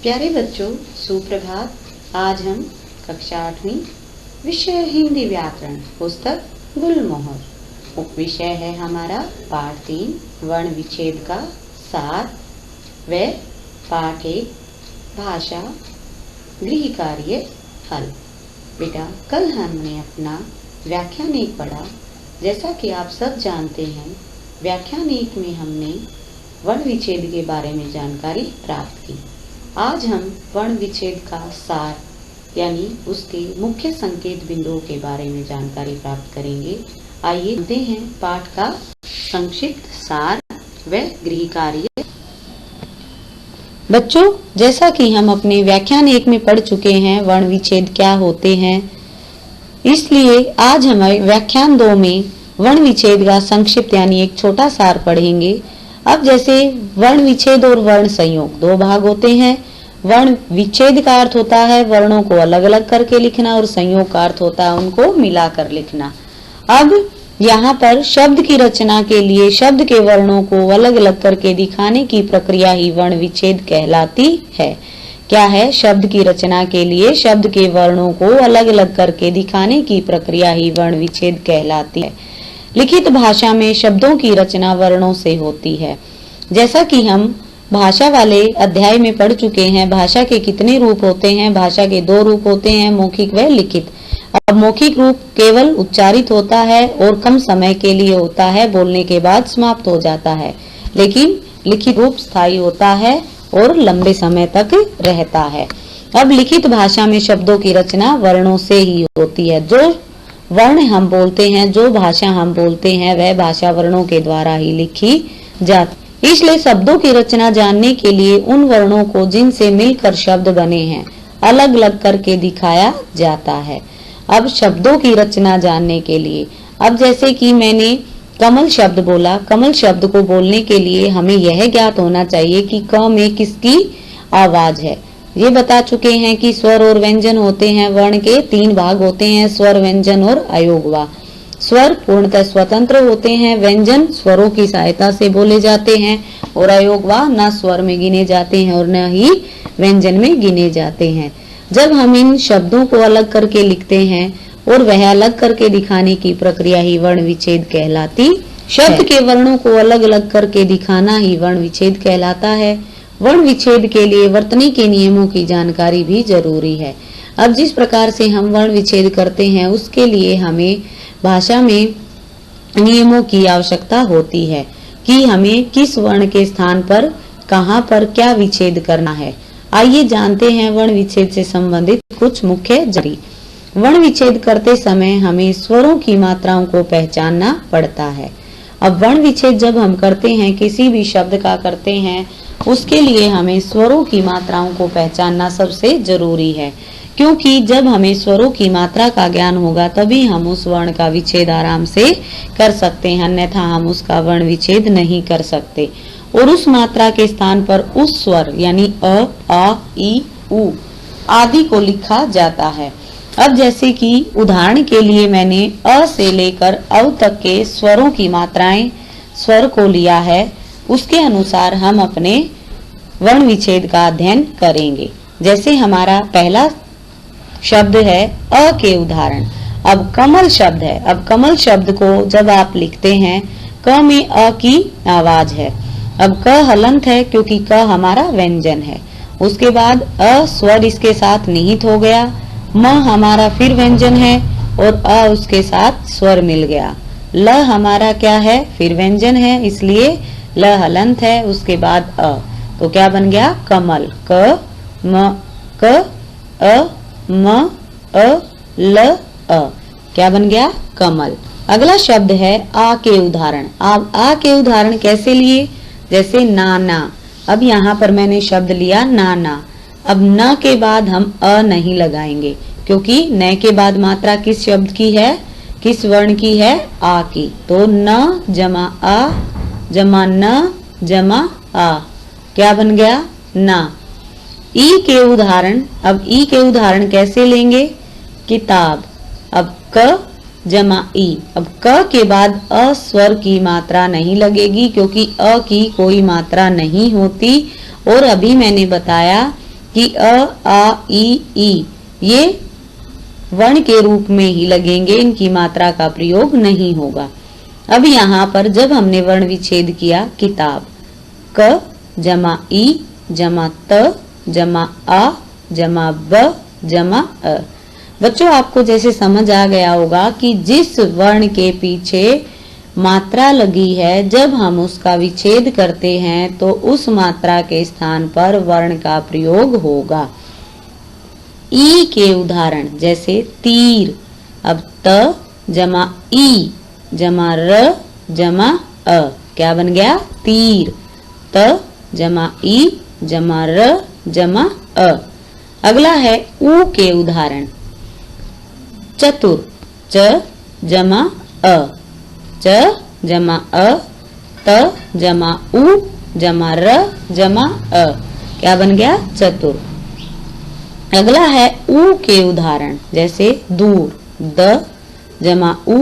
प्यारे बच्चों, सुप्रभात। आज हम कक्षा 8वीं विषय हिंदी व्याकरण पुस्तक गुलमोहर विषय है हमारा पाठ 3 वर्ण विच्छेद का सार व पाठ 1 भाषा गृह कार्य हल। बेटा, कल हमने अपना व्याख्यान 1 पढ़ा। जैसा कि आप सब जानते हैं, व्याख्यान 1 में हमने वर्ण विच्छेद के बारे में जानकारी प्राप्त की। आज हम वर्ण विच्छेद का सार यानी उसके मुख्य संकेत बिंदुओं के बारे में जानकारी प्राप्त करेंगे। आइए जानते हैं पाठ का संक्षिप्त सार व गृह कार्य। बच्चों, जैसा कि हम अपने व्याख्यान 1 में पढ़ चुके हैं वर्ण विच्छेद क्या होते हैं, इसलिए आज हम व्याख्यान 2 में वर्ण विच्छेद का संक्षिप्त यानी एक छोटा सार पढ़ेंगे। अब जैसे वर्ण विच्छेद और वर्ण संयोग 2 भाग होते हैं। वर्ण विच्छेद का अर्थ होता है वर्णों को अलग अलग करके लिखना और संयोग का अर्थ होता है उनको मिलाकर लिखना। अब यहाँ पर शब्द की रचना के लिए शब्द के वर्णों को अलग अलग करके दिखाने की प्रक्रिया ही वर्ण विच्छेद कहलाती है। क्या है? शब्द की रचना के लिए शब्द के वर्णों को अलग अलग करके दिखाने की प्रक्रिया ही वर्ण विच्छेद कहलाती है। लिखित भाषा में शब्दों की रचना वर्णों से होती है। जैसा कि हम भाषा वाले अध्याय में पढ़ चुके हैं, भाषा के कितने रूप होते हैं? भाषा के 2 रूप होते हैं, मौखिक व लिखित। अब मौखिक रूप केवल उच्चारित होता है और कम समय के लिए होता है, बोलने के बाद समाप्त हो जाता है। लेकिन लिखित रूप स्थायी होता है और लंबे समय तक रहता है। अब लिखित भाषा में शब्दों की रचना वर्णों से ही होती है। जो वर्ण हम बोलते हैं, जो भाषा हम बोलते हैं, वह भाषा वर्णों के द्वारा ही लिखी जाती। इसलिए शब्दों की रचना जानने के लिए उन वर्णों को जिनसे मिलकर शब्द बने हैं अलग अलग करके दिखाया जाता है। अब शब्दों की रचना जानने के लिए, अब जैसे कि मैंने कमल शब्द बोला, कमल शब्द को बोलने के लिए हमें यह ज्ञात होना चाहिए कि क में किसकी आवाज है। ये बता चुके हैं कि स्वर और व्यंजन होते हैं। वर्ण के 3 भाग होते हैं, स्वर, व्यंजन और अयोगवा। स्वर पूर्णतः स्वतंत्र होते हैं, व्यंजन स्वरों की सहायता से बोले जाते हैं और अयोगवा न स्वर में गिने जाते हैं और न ही व्यंजन में गिने जाते हैं। जब हम इन शब्दों को अलग करके लिखते हैं और वह अलग करके दिखाने की प्रक्रिया ही वर्ण विच्छेद कहलाती। शब्द के वर्णों को अलग अलग करके दिखाना ही वर्ण विच्छेद कहलाता है। वर्ण विच्छेद के लिए वर्तनी के नियमों की जानकारी भी जरूरी है। अब जिस प्रकार से हम वर्ण विच्छेद करते हैं उसके लिए हमें भाषा में नियमों की आवश्यकता होती है कि हमें किस वर्ण के स्थान पर कहां पर क्या विच्छेद करना है। आइए जानते हैं वर्ण विच्छेद से संबंधित कुछ मुख्य जानकारी। वर्ण विच्छेद करते समय हमें स्वरों की मात्राओं को पहचानना पड़ता है। अब वर्ण विच्छेद जब हम करते हैं, किसी भी शब्द का करते हैं, उसके लिए हमें स्वरों की मात्राओं को पहचानना सबसे जरूरी है, क्योंकि जब हमें स्वरों की मात्रा का ज्ञान होगा तभी हम उस वर्ण का विच्छेद आराम से कर सकते हैं, अन्यथा हम उसका वर्ण विच्छेद नहीं कर सकते। और उस मात्रा के स्थान पर उस स्वर यानी अ, आ, ई, उ आदि को लिखा जाता है। अब जैसे कि उदाहरण के लिए मैंने अ से लेकर अव तक के स्वरों की मात्राएं स्वर को लिया है, उसके अनुसार हम अपने वर्ण विच्छेद का अध्ययन करेंगे। जैसे हमारा पहला शब्द है अ के उदाहरण। अब कमल शब्द है। अब कमल शब्द को जब आप लिखते हैं, क में अ की आवाज है। अब क हलंत है क्योंकि क हमारा व्यंजन है। उसके बाद अ स्वर इसके साथ निहित हो गया, म हमारा फिर व्यंजन है और अ उसके साथ स्वर मिल गया। ल हमारा क्या है? फिर व्यंजन है, इसलिए ल हलंत है। उसके बाद अ, तो क्या बन गया? कमल। क म क अ म अ ल अ, क्या बन गया? कमल। अगला शब्द है आ के उदाहरण। अब आ के उदाहरण कैसे लिए? जैसे नाना। अब यहाँ पर मैंने शब्द लिया नाना। अब न के बाद हम अ नहीं लगाएंगे, क्योंकि न के बाद मात्रा किस शब्द की है? किस वर्ण की है? आ की। तो न जमा आ जमा न जमा आ, क्या बन गया? ना। ई के उदाहरण। अब ई के उदाहरण कैसे लेंगे? किताब। अब क जमा ई। अब क के बाद अ स्वर की मात्रा नहीं लगेगी, क्योंकि अ की कोई मात्रा नहीं होती। और अभी मैंने बताया कि अ, आ, ई ये वर्ण के रूप में ही लगेंगे, इनकी मात्रा का प्रयोग नहीं होगा। अब यहाँ पर जब हमने वर्ण विच्छेद किया, किताब, क जमा ई जमा त जमा आ जमा ब जमा अ। बच्चों, आपको जैसे समझ आ गया होगा कि जिस वर्ण के पीछे मात्रा लगी है, जब हम उसका विच्छेद करते हैं तो उस मात्रा के स्थान पर वर्ण का प्रयोग होगा। ई के उदाहरण जैसे तीर, अब त जमा ई जमा र जमा अ, क्या बन गया? तीर। त जमा ई जमा र जमा अ। अगला है ऊ के उदाहरण, चतुर, च जमा अ, च जमा अ, त जमा उ जमा र जमा अ, क्या बन गया? चतुर। अगला है ऊ के उदाहरण जैसे दूर, द जमा उ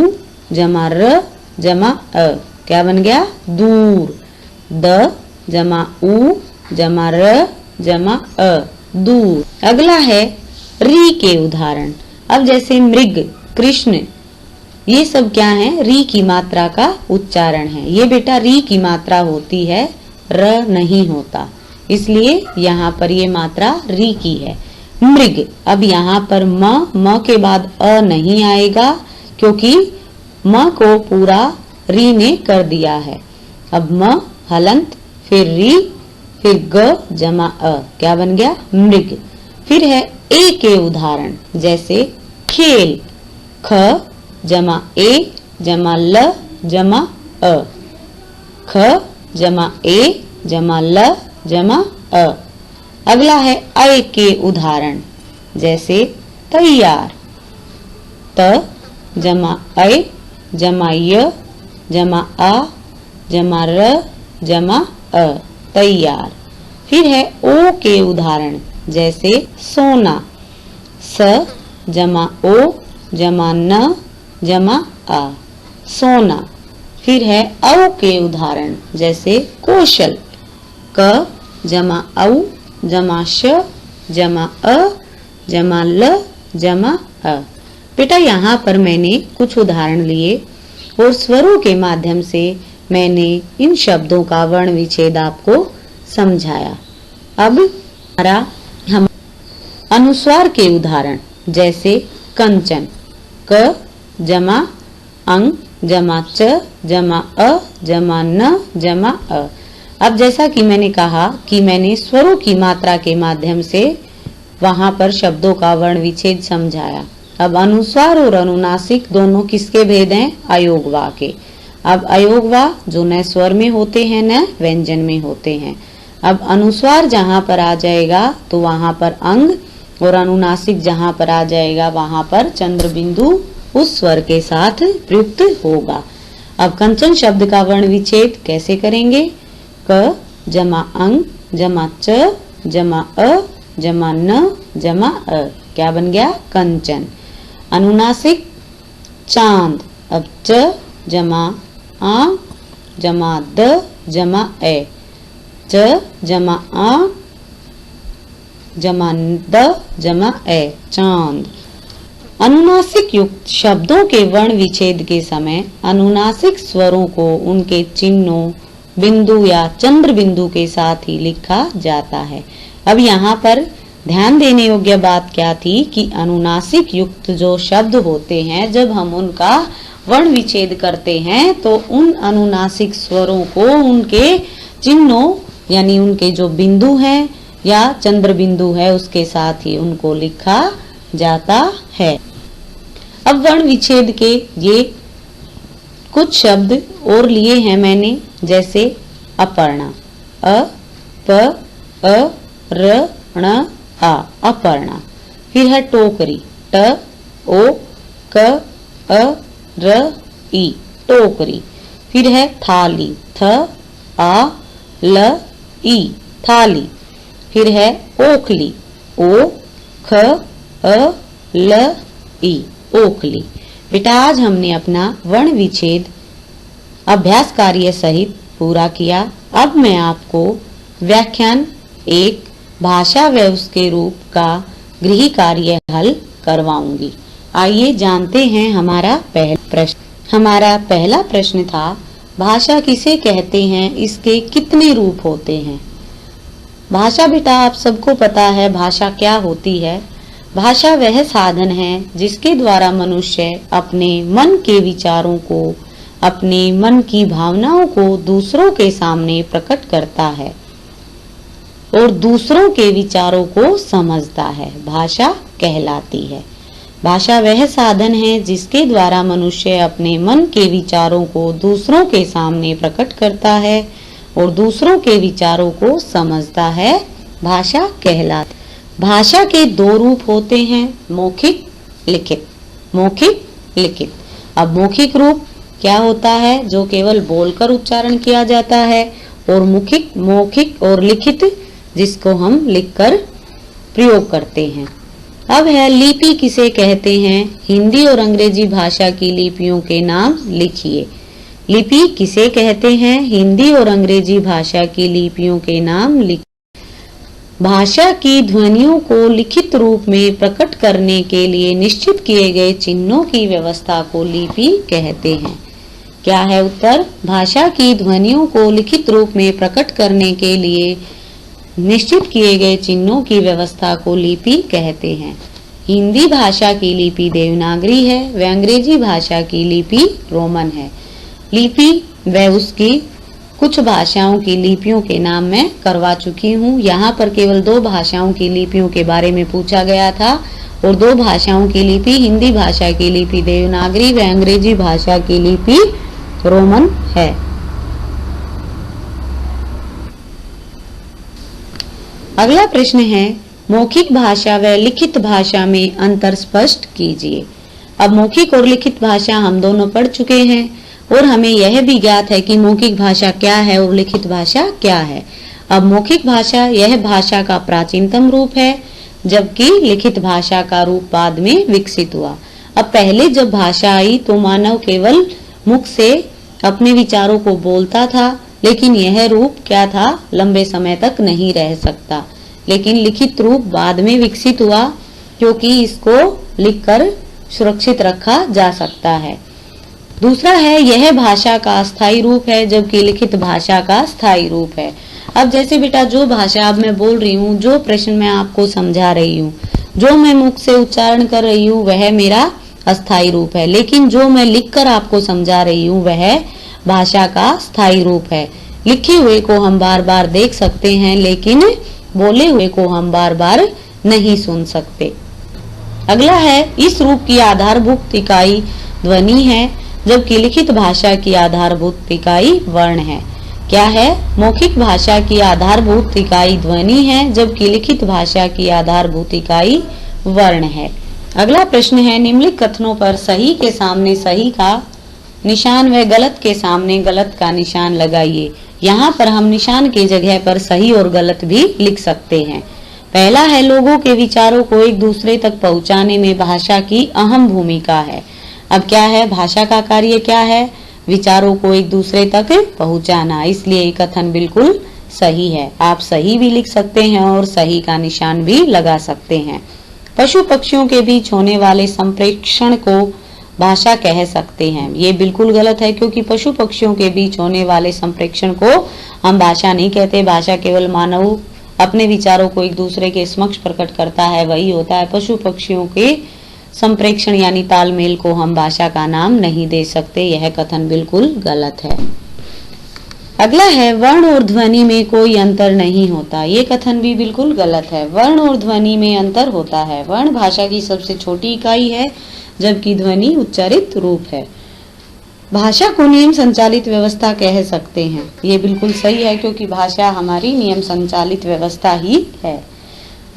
जमा र जमा अ, क्या बन गया? दूर। द जमा उ जमा र जमा अ, दूर। अगला है री के उदाहरण, अब जैसे मृग, कृष्ण, ये सब क्या है? री की मात्रा का उच्चारण है। ये बेटा री की मात्रा होती है, र नहीं होता, इसलिए यहाँ पर ये मात्रा री की है। मृग, अब यहाँ पर म के बाद अ नहीं आएगा क्योंकि म को पूरा री ने कर दिया है। अब म हलंत, फिर री, फिर ग जमा अ, क्या बन गया? मृग। फिर है ए के उदाहरण जैसे खेल, ख जमा ए जमा ल जमा अ, ख जमा ए जमा ल जमा अ। अगला है अय के उदाहरण जैसे तैयार, त जमा अय जमा य जमा आ जमा र जमा अ, तैयार। फिर है ओ के उदाहरण जैसे सोना, स जमा ओ जमा न जमा आ, सोना। फिर है औ के उदाहरण जैसे कौशल, क जमा औ जमा श जमा अ जमा ल जमा अ। बेटा, यहाँ पर मैंने कुछ उदाहरण लिए और स्वरों के माध्यम से मैंने इन शब्दों का वर्ण विच्छेद आपको समझाया। अब हम अनुस्वार के उदाहरण जैसे कंचन, क जमा अंग जमा च जमा अ जमा न जमा अ। अब जैसा कि मैंने कहा कि मैंने स्वरों की मात्रा के माध्यम से वहां पर शब्दों का वर्ण विच्छेद समझाया। अब अनुस्वार और अनुनासिक दोनों किसके भेद हैं? अयोगवा के। अब अयोगवा जो न स्वर में होते हैं न व्यंजन में होते हैं। अब अनुस्वार जहां पर आ जाएगा तो वहां पर अंग, और अनुनासिक जहां पर आ जाएगा वहां पर चंद्र बिंदु उस स्वर के साथ प्रयुक्त होगा। अब कंचन शब्द का वर्ण विच्छेद कैसे करेंगे? क जमा अंग जमा च जमा अ जमा न जमा अ, क्या बन गया? कंचन। अनुनासिक चांद, अब च जमा आ जमा द जमा ए, च जमा आ जमा द जमा ए, चांद। अनुनासिक युक्त शब्दों के वर्ण विच्छेद के समय अनुनासिक स्वरों को उनके चिन्हों, बिंदु या चंद्र बिंदु के साथ ही लिखा जाता है। अब यहाँ पर ध्यान देने योग्य बात क्या थी कि अनुनासिक युक्त जो शब्द होते हैं, जब हम उनका वर्ण विच्छेद करते हैं तो उन अनुनासिक स्वरों को उनके चिन्हों यानी उनके जो बिंदु हैं या चंद्र बिंदु है उसके साथ ही उनको लिखा जाता है। अब वर्ण विच्छेद के ये कुछ शब्द और लिए हैं मैंने, जैसे अपर्णा, अ प अ र ण आ, अपर्णा। फिर है टोकरी, ट ओ क अ र ई, टोकरी। फिर है थाली, थ आ ल ई, थाली। फिर है ओखली, ओ ख अ ल ई, ओखली। बेटा, आज हमने अपना वर्ण विच्छेद अभ्यास कार्य सहित पूरा किया। अब मैं आपको व्याख्यान 1 भाषा व उसके रूप का गृह कार्य हल करवाऊंगी। आइए जानते हैं हमारा पहला प्रश्न। हमारा पहला प्रश्न था, भाषा किसे कहते हैं, इसके कितने रूप होते हैं। भाषा बेटा आप सबको पता है भाषा क्या होती है। भाषा वह साधन है जिसके द्वारा मनुष्य अपने मन के विचारों को, अपने मन की भावनाओं को दूसरों के सामने प्रकट करता है और दूसरों के विचारों को समझता है, भाषा कहलाती है। भाषा वह साधन है जिसके द्वारा मनुष्य अपने मन के विचारों को दूसरों के सामने प्रकट करता है और दूसरों के विचारों को समझता है, भाषा कहलाती। भाषा के दो रूप होते हैं, मौखिक लिखित। मौखिक लिखित। अब मौखिक रूप क्या होता है, जो केवल बोलकर उच्चारण किया जाता है, और मौखिक और लिखित जिसको हम लिखकर प्रयोग करते हैं। अब है लिपि किसे कहते हैं। हिंदी और अंग्रेजी भाषा की लिपियों के नाम लिखिए। लिपि किसे कहते हैं, हिंदी और अंग्रेजी भाषा की लिपियों के नाम लिखिए। भाषा की ध्वनियों को लिखित रूप में प्रकट करने के लिए निश्चित किए गए चिन्हों की व्यवस्था को लिपि कहते हैं। क्या है उत्तर, भाषा की ध्वनियों को लिखित रूप में प्रकट करने के लिए निश्चित किए गए चिन्हों की व्यवस्था को लिपि कहते हैं। हिंदी भाषा की लिपि देवनागरी है व अंग्रेजी भाषा की लिपि रोमन है। लिपि व उसकी कुछ भाषाओं की लिपियों के नाम मैं करवा चुकी हूँ। यहाँ पर केवल दो भाषाओं की लिपियों के बारे में पूछा गया था और दो भाषाओं की लिपि, हिंदी भाषा की लिपि देवनागरी व अंग्रेजी भाषा की लिपि रोमन है। अगला प्रश्न है, मौखिक भाषा व लिखित भाषा में अंतर स्पष्ट कीजिए। अब मौखिक और लिखित भाषा हम दोनों पढ़ चुके हैं और हमें यह भी ज्ञात है कि मौखिक भाषा क्या है और लिखित भाषा क्या है। अब मौखिक भाषा यह भाषा का प्राचीनतम रूप है, जबकि लिखित भाषा का रूप बाद में विकसित हुआ। अब पहले जब भाषा आई तो मानव केवल मुख से अपने विचारों को बोलता था, लेकिन यह रूप क्या था, लंबे समय तक नहीं रह सकता। लेकिन लिखित रूप बाद में विकसित हुआ क्योंकि इसको लिखकर सुरक्षित रखा जा सकता है। दूसरा है, यह भाषा का अस्थायी रूप है, जबकि लिखित भाषा का स्थायी रूप है। अब जैसे बेटा जो भाषा अब मैं बोल रही हूँ, जो प्रश्न मैं आपको समझा रही हूँ, जो मैं मुख से उच्चारण कर रही हूँ, वह मेरा अस्थायी रूप है, लेकिन जो मैं लिखकर आपको समझा रही हूँ वह भाषा का स्थायी रूप है। लिखे हुए को हम बार बार देख सकते हैं, लेकिन बोले हुए को हम बार बार नहीं सुन सकते। अगला है, इस रूप की आधारभूत इकाई ध्वनि है, जबकि लिखित भाषा की आधारभूत इकाई वर्ण है। क्या है, मौखिक भाषा की आधारभूत इकाई ध्वनि है, जबकि लिखित भाषा की आधारभूत इकाई वर्ण है। अगला प्रश्न है, निम्नलिखित कथनों पर सही के सामने सही का निशान व गलत के सामने गलत का निशान लगाइए। यहाँ पर हम निशान की जगह पर सही और गलत भी लिख सकते हैं। पहला है, लोगों के विचारों को एक दूसरे तक पहुँचाने में भाषा की अहम भूमिका है। अब क्या है, भाषा का कार्य क्या है, विचारों को एक दूसरे तक पहुंचाना, इसलिए ये कथन बिल्कुल सही है। आप सही भी लिख सकते हैं और सही का निशान भी लगा सकते हैं। पशु पक्षियों के बीच होने वाले संप्रेषण को भाषा कह सकते हैं, ये बिल्कुल गलत है, क्योंकि पशु पक्षियों के बीच होने वाले संप्रेषण को हम भाषा नहीं कहते। भाषा केवल मानव अपने विचारों को एक दूसरे के समक्ष प्रकट करता है, वही होता है। पशु पक्षियों के संप्रेषण यानी तालमेल को हम भाषा का नाम नहीं दे सकते, यह कथन बिल्कुल गलत है। अगला है, वर्ण और ध्वनि में कोई अंतर नहीं होता, ये कथन भी बिल्कुल गलत है। वर्ण और ध्वनि में अंतर होता है। वर्ण भाषा की सबसे छोटी इकाई है, जबकि ध्वनि उच्चारित रूप है। भाषा को नियम संचालित व्यवस्था कह सकते हैं, ये बिल्कुल सही है, क्योंकि भाषा हमारी नियम संचालित व्यवस्था ही है।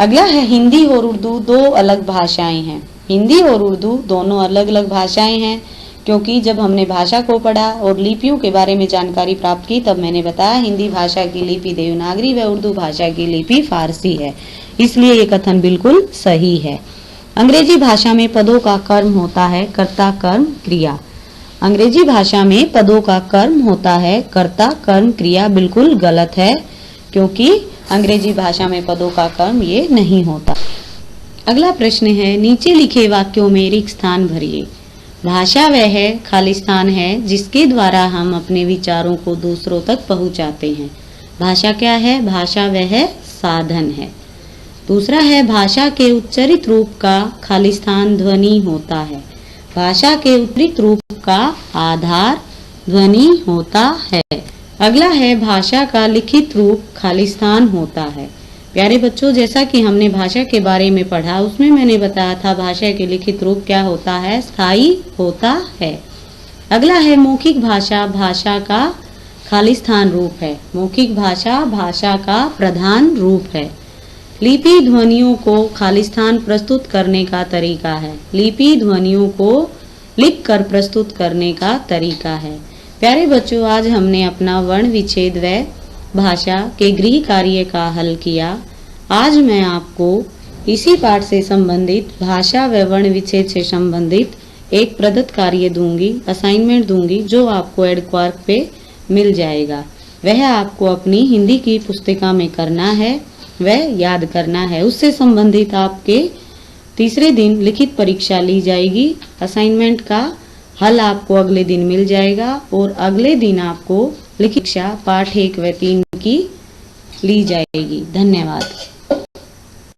अगला है, हिंदी और उर्दू दो अलग भाषाएं हैं। हिंदी और उर्दू दोनों अलग अलग भाषाएं हैं, क्योंकि जब हमने भाषा को पढ़ा और लिपियों के बारे में जानकारी प्राप्त की, तब मैंने बताया हिंदी भाषा की लिपि देवनागरी व उर्दू भाषा की लिपि फारसी है, इसलिए ये कथन बिल्कुल सही है। अंग्रेजी भाषा में पदों का कर्म होता है कर्ता कर्म क्रिया। अंग्रेजी भाषा में पदों का कर्म होता है कर्ता कर्म क्रिया, बिल्कुल गलत है, क्योंकि अंग्रेजी भाषा में पदों का क्रम ये नहीं होता। अगला प्रश्न है, नीचे लिखे वाक्यों में रिक्त स्थान भरिए। भाषा वह खाली स्थान है जिसके द्वारा हम अपने विचारों को दूसरों तक पहुंचाते हैं। भाषा क्या है? भाषा वह साधन है। दूसरा है, भाषा के उच्चरित रूप का खाली स्थान ध्वनि होता है। भाषा के उच्चरित रूप का आधार ध्वनि होता है। अगला है, भाषा का लिखित रूप खाली स्थान होता है। प्यारे बच्चों, जैसा कि हमने भाषा के बारे में पढ़ा, उसमें मैंने बताया था भाषा के लिखित रूप क्या होता है? स्थायी होता है। अगला है, मौखिक भाषा भाषा का खाली स्थान रूप है। मौखिक भाषा भाषा का प्रधान रूप है। लिपि ध्वनियों को खाली स्थान प्रस्तुत करने का तरीका है। लिपि ध्वनियों को लिखकर प्रस्तुत करने का तरीका है। प्यारे बच्चों, आज हमने अपना वर्ण विच्छेद व भाषा के गृह कार्य का हल किया। आज मैं आपको इसी पाठ से संबंधित भाषा व वर्ण विच्छेद से संबंधित एक प्रदत्त कार्य दूंगी, असाइनमेंट दूंगी, जो आपको एडक्वार्क पे मिल जाएगा। वह आपको अपनी हिंदी की पुस्तिका में करना है, वह याद करना है। उससे संबंधित आपके तीसरे दिन लिखित परीक्षा ली जाएगी। असाइनमेंट का हल आपको अगले दिन मिल जाएगा और अगले दिन आपको लिखित परीक्षा पाठ 1 व 3 की ली जाएगी। धन्यवाद।